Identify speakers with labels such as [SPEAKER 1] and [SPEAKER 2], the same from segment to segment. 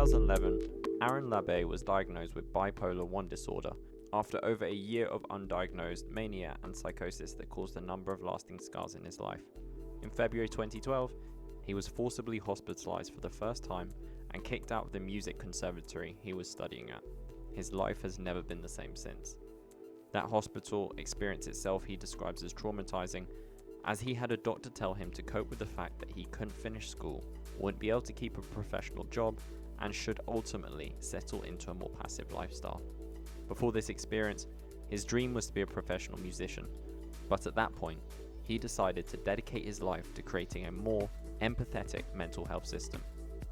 [SPEAKER 1] 2011, Erin Labbé was diagnosed with bipolar 1 disorder after over a year of undiagnosed mania and psychosis that caused a number of lasting scars in his life. In February 2012, he was forcibly hospitalized for the first time and kicked out of the music conservatory he was studying at. His life has never been the same since. That hospital experience itself he describes as traumatizing, as he had a doctor tell him to cope with the fact that he couldn't finish school, wouldn't be able to keep a professional job, and should ultimately settle into a more passive lifestyle. Before this experience, his dream was to be a professional musician, but at that point, he decided to dedicate his life to creating a more empathetic mental health system.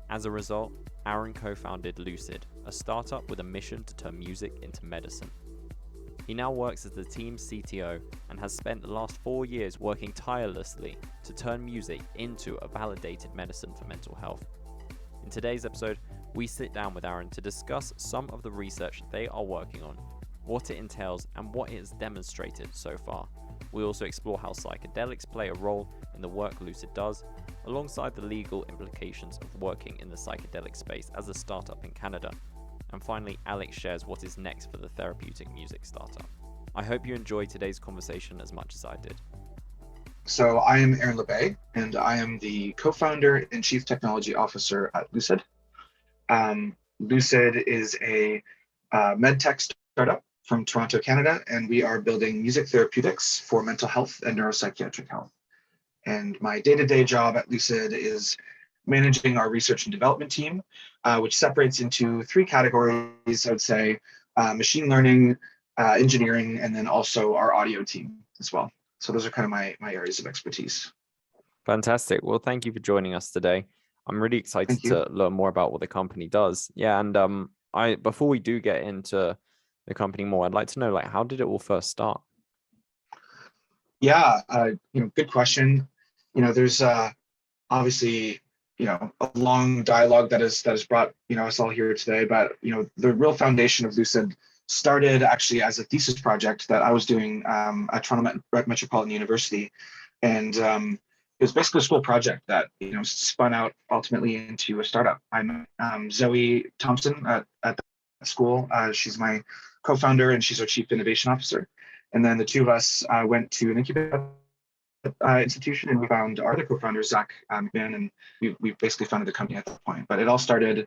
[SPEAKER 1] As a result, Erin co-founded Lucid, a startup with a mission to turn music into medicine. He now works as the team's CTO and has spent the last 4 years working tirelessly to turn music into a validated medicine for mental health. In today's episode, we sit down with Erin to discuss some of the research they are working on, what it entails, and what it has demonstrated so far. We also explore how psychedelics play a role in the work Lucid does, alongside the legal implications of working in the psychedelic space as a startup in Canada. And finally, Alex shares what is next for the therapeutic music startup. I hope you enjoyed today's conversation as much as I did.
[SPEAKER 2] So I am Erin Labbé, and I am the co-founder and chief technology officer at Lucid. Lucid is a med tech startup from Toronto, Canada, and we are building music therapeutics for mental health and neuropsychiatric health. And my day-to-day job at Lucid is managing our research and development team, which separates into 3 categories, I would say: machine learning, engineering, and then also our audio team as well. So those are kind of my areas of expertise.
[SPEAKER 1] Fantastic. Well, thank you for joining us today. I'm really excited to learn more about what the company does. Yeah, and before we do get into the company more, I'd like to know, like, how did it all first start?
[SPEAKER 2] Yeah, good question. There's obviously a long dialogue that has brought us all here today, but the real foundation of Lucid started actually as a thesis project that I was doing at Toronto Metropolitan University, and it was basically a school project that spun out ultimately into a startup. I'm Zoe Thompson at the school. She's my co-founder and she's our chief innovation officer, and then the two of us went to an incubator institution, and we found our other co-founder, Zach McMahon, and we basically founded the company at that point. But it all started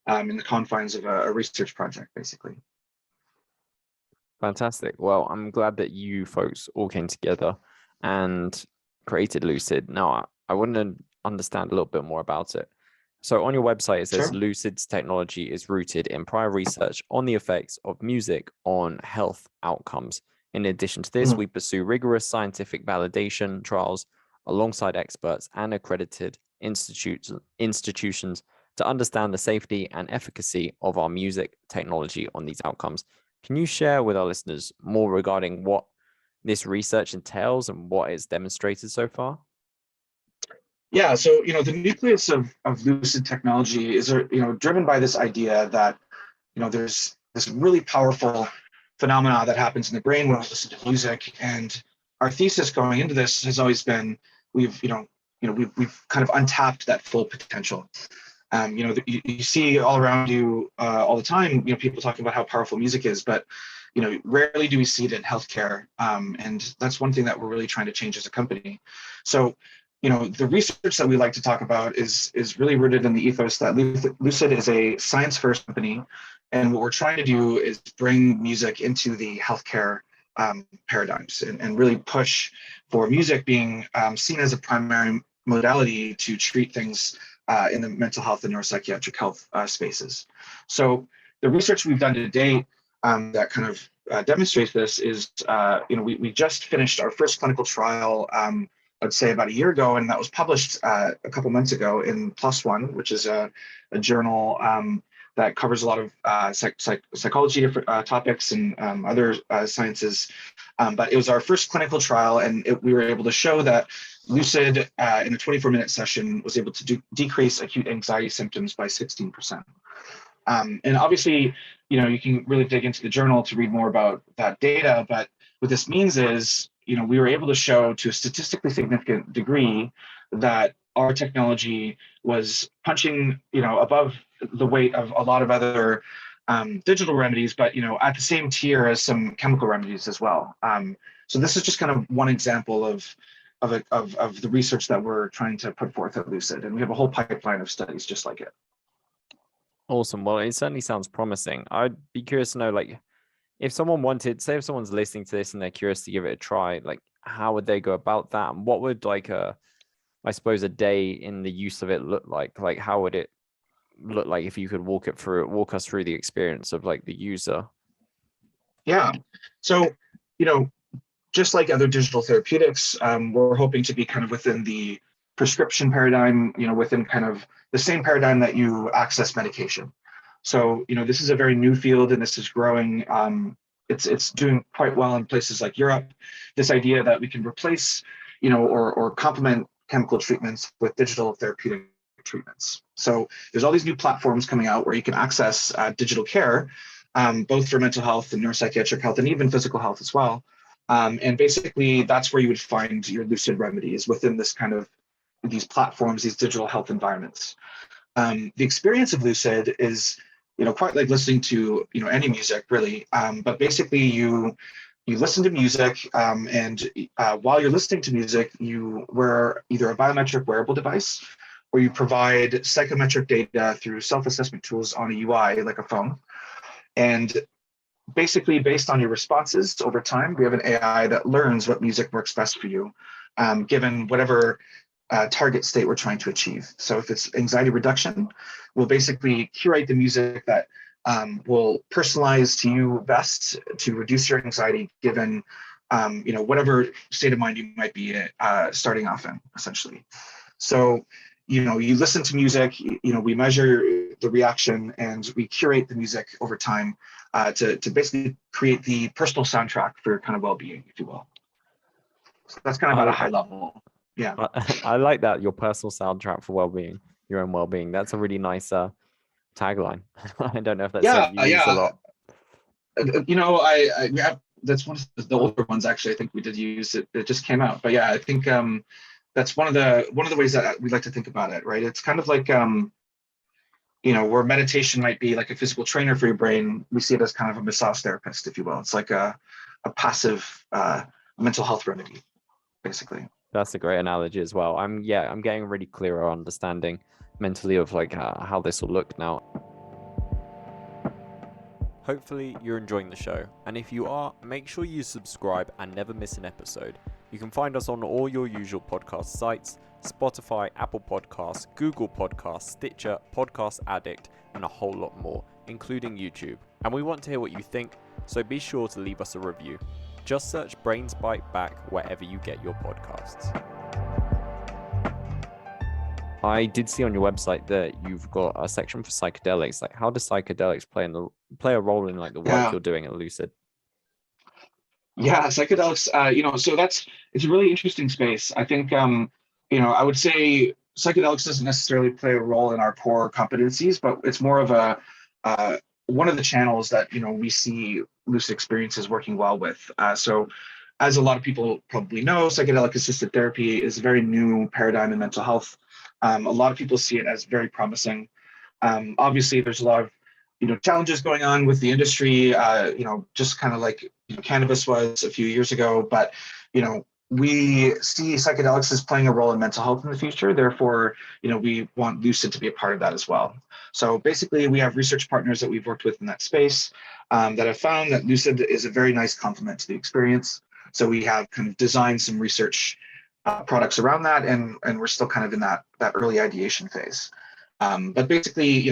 [SPEAKER 2] in the confines of a research project, basically.
[SPEAKER 1] Fantastic. Well, I'm glad that you folks all came together and created Lucid. Now, I want to understand a little bit more about it. So on your website, it says,
[SPEAKER 2] Sure.
[SPEAKER 1] Lucid's technology is rooted in prior research on the effects of music on health outcomes. In addition to this, we pursue rigorous scientific validation trials alongside experts and accredited institutions to understand the safety and efficacy of our music technology on these outcomes. Can you share with our listeners more regarding what this research entails and what is demonstrated so far?
[SPEAKER 2] Yeah, so the nucleus of Lucid technology is driven by this idea that there's this really powerful phenomena that happens in the brain when we listen to music, and our thesis going into this has always been we've kind of untapped that full potential. You see all around you all the time, people talking about how powerful music is, but rarely do we see it in healthcare, and that's one thing that we're really trying to change as a company. So the research that we like to talk about is really rooted in the ethos that Lucid is a science-first company, and what we're trying to do is bring music into the healthcare paradigms and really push for music being seen as a primary modality to treat things in the mental health and neuropsychiatric health spaces. So the research we've done to date that kind of demonstrates this is, we just finished our first clinical trial, I'd say about a year ago, and that was published a couple months ago in PLOS ONE, which is a journal that covers a lot of psychology topics and other sciences. But it was our first clinical trial, and we were able to show that Lucid in a 24-minute session was able to decrease acute anxiety symptoms by 16%. And obviously, you can really dig into the journal to read more about that data, but what this means is, we were able to show to a statistically significant degree that our technology was punching, above the weight of a lot of other digital remedies, but at the same tier as some chemical remedies as well. So this is just kind of one example of the research that we're trying to put forth at Lucid, and we have a whole pipeline of studies just like it.
[SPEAKER 1] Awesome. Well, it certainly sounds promising. I'd be curious to know, like, if someone wanted, say, if someone's listening to this and they're curious to give it a try, like, how would they go about that? And what would, like, I suppose, a day in the use of it look like? Like, how would it look like if you could walk us through the experience of, like, the user?
[SPEAKER 2] Yeah. So, just like other digital therapeutics, we're hoping to be kind of within the prescription paradigm, within kind of the same paradigm that you access medication. So, this is a very new field and this is growing. It's doing quite well in places like Europe. This idea that we can replace, or complement chemical treatments with digital therapeutic treatments. So there's all these new platforms coming out where you can access digital care, both for mental health and neuropsychiatric health and even physical health as well. And basically, that's where you would find your Lucid remedies within this kind of these platforms, these digital health environments. The experience of Lucid is, quite like listening to, any music really. But basically, you listen to music, and while you're listening to music, you wear either a biometric wearable device, or you provide psychometric data through self-assessment tools on a UI like a phone. And basically, based on your responses over time, we have an AI that learns what music works best for you, given whatever target state we're trying to achieve. So if it's anxiety reduction, we'll basically curate the music that will personalize to you best to reduce your anxiety, given whatever state of mind you might be starting off in, essentially. So you listen to music, we measure the reaction and we curate the music over time to basically create the personal soundtrack for your kind of well-being, if you will. So that's kind of at a high level. Yeah.
[SPEAKER 1] I like that, your personal soundtrack for well-being, your own well-being. That's a really nice tagline. I don't know if that's something you use a lot.
[SPEAKER 2] That's one of the older ones, actually. I think we did use it. It just came out. But yeah, I think that's one of the ways that we like to think about it, right? It's kind of like where meditation might be like a physical trainer for your brain, we see it as kind of a massage therapist, if you will. It's like a passive mental health remedy, basically.
[SPEAKER 1] That's a great analogy as well. I'm getting a really clearer understanding mentally of like how this will look now. Hopefully you're enjoying the show, and if you are, make sure you subscribe and never miss an episode. You can find us on all your usual podcast sites: Spotify, Apple Podcasts, Google Podcasts, Stitcher, Podcast Addict, and a whole lot more, including YouTube. And we want to hear what you think, so be sure to leave us a review. Just search Brains Bite Back wherever you get your podcasts. I did see on your website that you've got a section for psychedelics. Like, how does psychedelics play a role in like the work you're doing at Lucid?
[SPEAKER 2] Yeah, psychedelics. So it's a really interesting space. I think I would say psychedelics doesn't necessarily play a role in our core competencies, but it's more of a one of the channels that we see Lucid experiences working well with. So as a lot of people probably know, psychedelic assisted therapy is a very new paradigm in mental health. A lot of people see it as very promising. Obviously, there's a lot of challenges going on with the industry. Just kind of like cannabis was a few years ago, but we see psychedelics as playing a role in mental health in the future. Therefore, we want Lucid to be a part of that as well. So basically, we have research partners that we've worked with in that space that have found that Lucid is a very nice complement to the experience. So we have kind of designed some research products around that, and we're still kind of in that early ideation phase. But basically,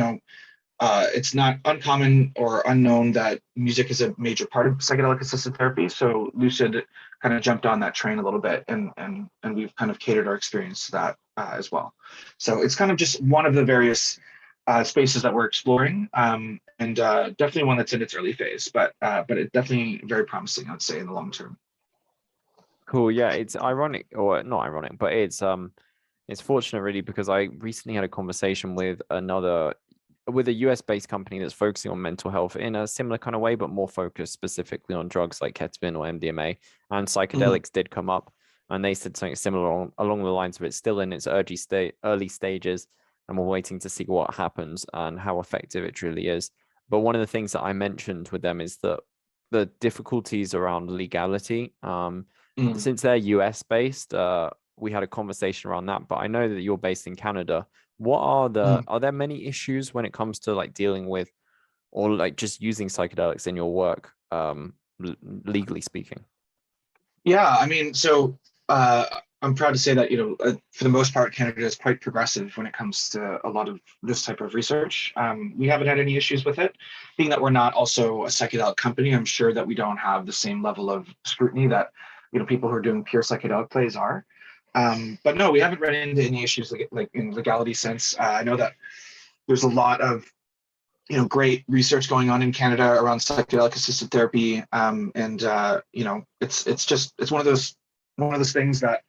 [SPEAKER 2] it's not uncommon or unknown that music is a major part of psychedelic assisted therapy. So Lucid kind of jumped on that train a little bit, and we've kind of catered our experience to that as well. So it's kind of just one of the various spaces that we're exploring, and definitely one that's in its early phase, but it's definitely very promising, I would say, in the long term.
[SPEAKER 1] Cool. Yeah, it's ironic, or not ironic, but it's fortunate really, because I recently had a conversation with a US-based company that's focusing on mental health in a similar kind of way, but more focused specifically on drugs like ketamine or MDMA, and psychedelics did come up, and they said something similar along the lines of it's still in its early stages, and we're waiting to see what happens and how effective it truly is. But one of the things that I mentioned with them is that the difficulties around legality, since they're US based, we had a conversation around that, but I know that you're based in Canada. What are there many issues when it comes to like dealing with or like just using psychedelics in your work, legally speaking?
[SPEAKER 2] Yeah, I mean, so I'm proud to say that, for the most part, Canada is quite progressive when it comes to a lot of this type of research. We haven't had any issues with it. Being that we're not also a psychedelic company, I'm sure that we don't have the same level of scrutiny that, people who are doing pure psychedelic plays are. But no, we haven't run into any issues like in legality sense. I know that there's a lot of great research going on in Canada around psychedelic assisted therapy, and it's one of those things that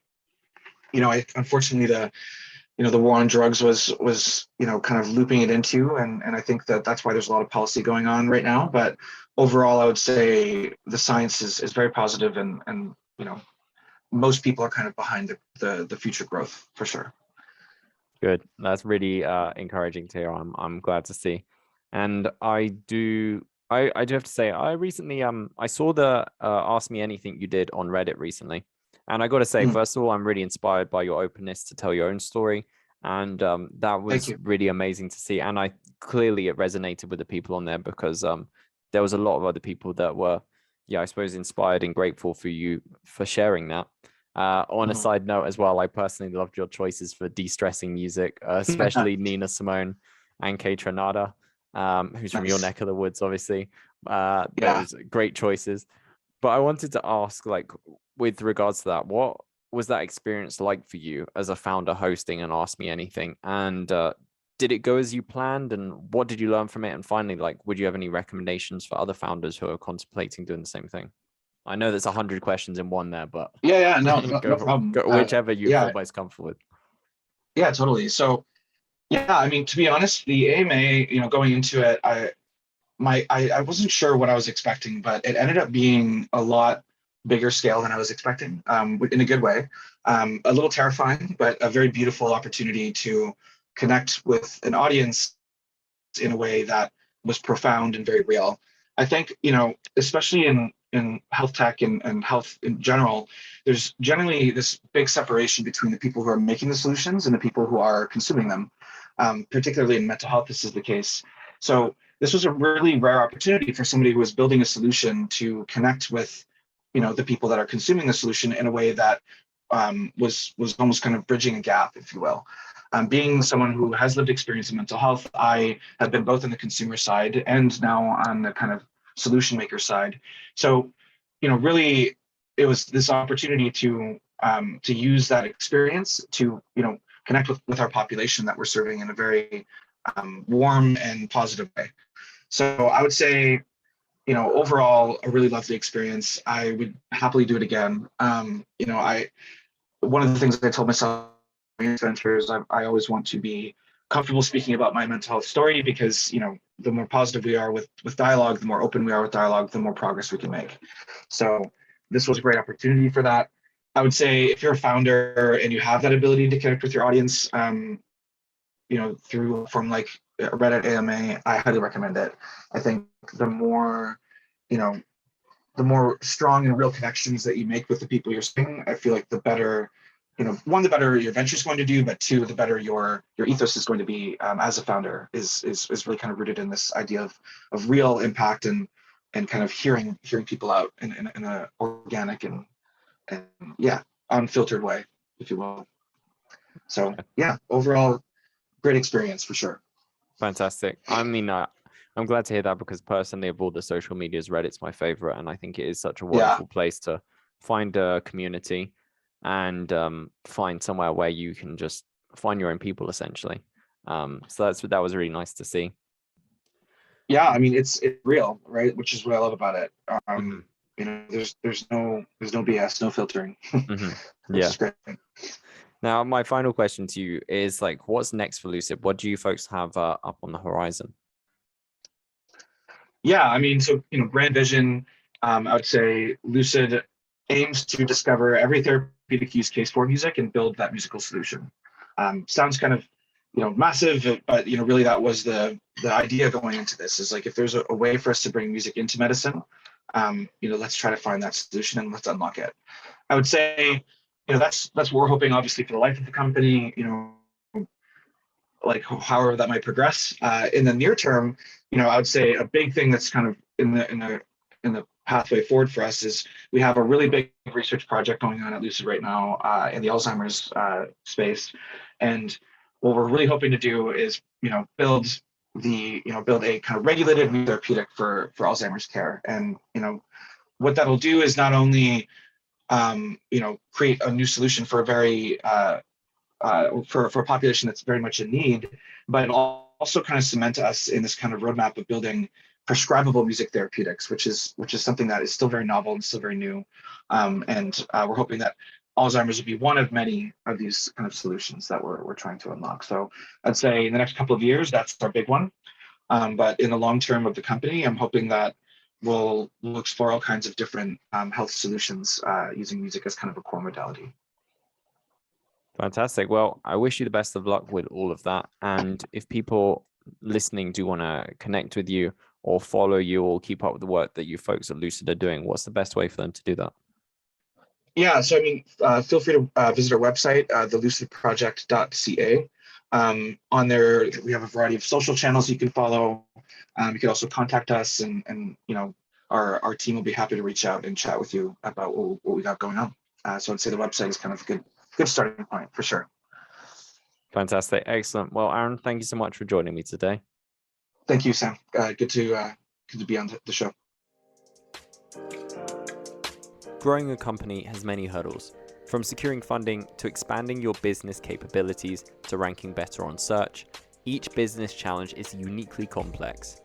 [SPEAKER 2] unfortunately the war on drugs was kind of looping it into, and I think that's why there's a lot of policy going on right now. But overall, I would say the science is very positive, and most people are kind of behind the future growth for sure.
[SPEAKER 1] Good. That's really encouraging to hear. I'm glad to see. And I do have to say, I recently I saw the Ask Me Anything you did on Reddit recently. And I got to say, first of all, I'm really inspired by your openness to tell your own story. And that was really amazing to see. And clearly it resonated with the people on there, because there was a lot of other people that were, I suppose, inspired and grateful for you for sharing that. On a side note as well, I personally loved your choices for de-stressing music, especially Nina Simone and Kate Renata, who's from your neck of the woods, obviously. Those great choices. But I wanted to ask, like, with regards to that, what was that experience like for you as a founder hosting and Ask Me Anything? And did it go as you planned? And what did you learn from it? And finally, like, would you have any recommendations for other founders who are contemplating doing the same thing? I know there's 100 questions in one there, but
[SPEAKER 2] no problem.
[SPEAKER 1] Whichever you feel most comfortable with.
[SPEAKER 2] Yeah, totally. So, I mean, to be honest, the AMA, going into it, I wasn't sure what I was expecting, but it ended up being a lot bigger scale than I was expecting, in a good way. A little terrifying, but a very beautiful opportunity to connect with an audience in a way that was profound and very real. I think, especially in health tech and health in general, there's generally this big separation between the people who are making the solutions and the people who are consuming them. Particularly in mental health, this is the case. So this was a really rare opportunity for somebody who was building a solution to connect with, the people that are consuming the solution in a way that was almost kind of bridging a gap, if you will. Being someone who has lived experience in mental health, I have been both on the consumer side and now on the kind of solution maker side. So, really, it was this opportunity to use that experience to, connect with our population that we're serving in a very warm and positive way. So I would say, overall, a really lovely experience. I would happily do it again. One of the things that I told myself in ventures, I always want to be comfortable speaking about my mental health story, because the more positive we are with dialogue, the more open we are with dialogue, the more progress we can make. So this was a great opportunity for that. I would say if you're a founder and you have that ability to connect with your audience, through from like Reddit AMA, I highly recommend it. I think the more strong and real connections that you make with the people you're seeing, I feel like the better, one, the better your venture is going to do, but two, the better your ethos is going to be as a founder is really kind of rooted in this idea of real impact and kind of hearing people out in a organic and unfiltered way, if you will. So overall, great experience for sure.
[SPEAKER 1] Fantastic. I mean, I'm glad to hear that, because personally, of all the social medias, Reddit's my favorite, and I think it is such a wonderful place to find a community and find somewhere where you can just find your own people, essentially. So that was really nice to see.
[SPEAKER 2] Yeah, I mean, it's real, right? Which is what I love about it. There's no BS, no filtering.
[SPEAKER 1] Yeah. Now, my final question to you is, like, what's next for Lucid? What do you folks have up on the horizon?
[SPEAKER 2] Yeah, I mean, so brand vision. I would say Lucid aims to discover every therapeutic use case for music and build that musical solution. Sounds kind of massive, but really that was the idea going into this, is like, if there's a way for us to bring music into medicine, let's try to find that solution and let's unlock it. I would say, that's what we're hoping, obviously, for the life of the company, like however that might progress. In the near term, I would say a big thing that's kind of in the pathway forward for us is we have a really big research project going on at Lucid right now in the Alzheimer's space, and what we're really hoping to do is build a kind of regulated therapeutic for Alzheimer's care. And what that'll do is not only create a new solution for a very for a population that's very much in need, but it'll also kind of cement us in this kind of roadmap of building prescribable music therapeutics, which is something that is still very novel and still very new. And we're hoping that Alzheimer's will be one of many of these kind of solutions that we're trying to unlock. So I'd say in the next couple of years, that's our big one. But in the long term of the company, I'm hoping that we'll explore all kinds of different health solutions using music as kind of a core modality.
[SPEAKER 1] Fantastic. Well, I wish you the best of luck with all of that. And if people listening do want to connect with you or follow you or keep up with the work that you folks at Lucid are doing, what's the best way for them to do that?
[SPEAKER 2] Yeah, so feel free to visit our website, thelucidproject.ca. On there, we have a variety of social channels you can follow. You can also contact us, and our team will be happy to reach out and chat with you about what we got going on. So I'd say the website is kind of a good starting point for sure.
[SPEAKER 1] Fantastic. Excellent. Well, Erin, thank you so much for joining me today.
[SPEAKER 2] Thank you, Sam. Good to be on the show.
[SPEAKER 1] Growing a company has many hurdles, from securing funding to expanding your business capabilities to ranking better on search. Each business challenge is uniquely complex.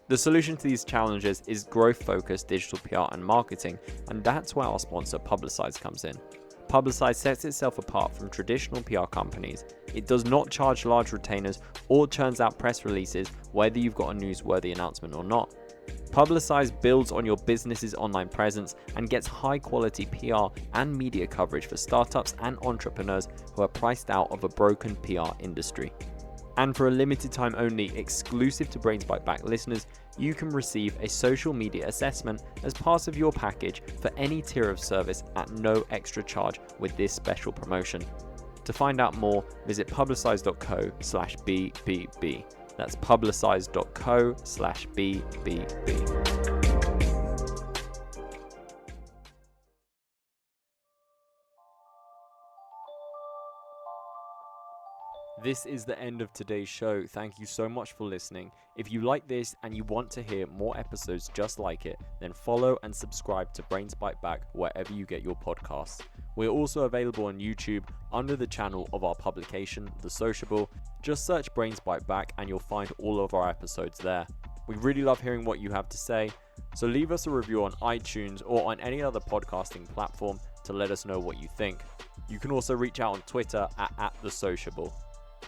[SPEAKER 1] The solution to these challenges is growth-focused digital PR and marketing, and that's where our sponsor Publicize comes in. Publicize sets itself apart from traditional PR companies. It does not charge large retainers or churns out press releases whether you've got a newsworthy announcement or not. Publicize builds on your business's online presence and gets high quality PR and media coverage for startups and entrepreneurs who are priced out of a broken PR industry. And for a limited time only, exclusive to Brains Bite Back listeners, you can receive a social media assessment as part of your package for any tier of service at no extra charge with this special promotion. To find out more, visit publicize.co/BBB. That's publicize.co/BBB. This is the end of today's show. Thank you so much for listening. If you like this and you want to hear more episodes just like it, then follow and subscribe to Brains Bite Back wherever you get your podcasts. We're also available on YouTube under the channel of our publication, The Sociable. Just search Brains Bite Back and you'll find all of our episodes there. We really love hearing what you have to say, so leave us a review on iTunes or on any other podcasting platform to let us know what you think. You can also reach out on Twitter at The Sociable.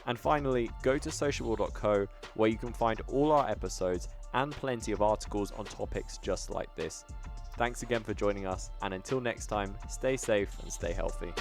[SPEAKER 1] And finally, go to sociable.co where you can find all our episodes and plenty of articles on topics just like this. Thanks again for joining us, and until next time, stay safe and stay healthy.